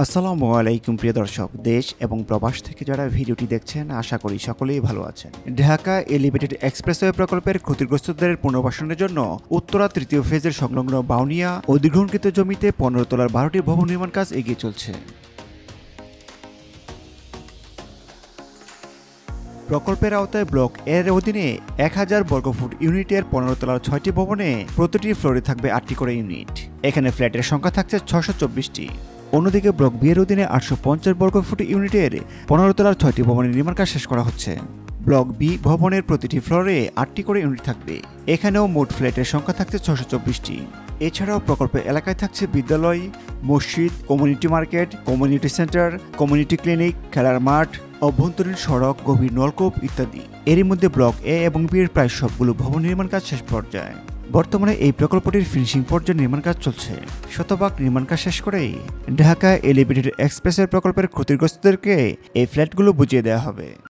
আসসালামু আলাইকুম প্রিয় দর্শক, দেশ এবং প্রবাস থেকে যারা ভিডিওটি দেখছেন আশা করি সকলেই ভালো আছেন। ঢাকা এলিভেটেড এক্সপ্রেসওয়ে প্রকল্পের ক্ষতিগ্রস্তদের পুনর্বাসনের জন্য উত্তরা তৃতীয় ফেজের সংলগ্ন বাউনিয়া অধিগ্রহণকৃত জমিতে 15 তলার 12টি ভবন নির্মাণ কাজ এগিয়ে চলছে। প্রকল্পের আওতায় ব্লক এর অধীনে 1000 বর্গফুট ইউনিটের 15 তলার 6টি ভবনে প্রতিটি ফ্লোরে থাকবে 8টি করে ইউনিট। এখানে ফ্ল্যাটের সংখ্যা থাকছে 624টি। অন্যদিকে ব্লক বি এর অধীনে 850 বর্গফুট ইউনিটের 15 তলার 6টি ভবনের নির্মাণ কাজ শেষ করা হচ্ছে। ব্লক বি ভবনের প্রতিটি ফ্লোরে 8টি করে ইউনিট থাকবে। এখানেও মোট ফ্ল্যাটের সংখ্যা থাকছে 624টি। এছাড়াও প্রকল্পের এলাকায় থাকছে বিদ্যালয়, মসজিদ, community market, community centre, community clinic, খেলার মাঠ, অভ্যন্তরীণ সড়ক, গভীর নলকূপ ইত্যাদি। এরই মধ্যে ব্লক এ এবং বি এর প্রায় সবগুলো ভবন নির্মাণ কাজ শেষ পর্যায়ে। বর্তমানে এই প্রকল্পটির ফিনিশিং পর্যায়ে নির্মাণ কাজ চলছে। শতভাগ নির্মাণ কাজ শেষ করেই ঢাকা এলিভেটেড এক্সপ্রেসওয়ে প্রকল্পের ক্ষতিগ্রস্তদেরকে এই ফ্ল্যাটগুলো বুঝিয়ে দেওয়া হবে।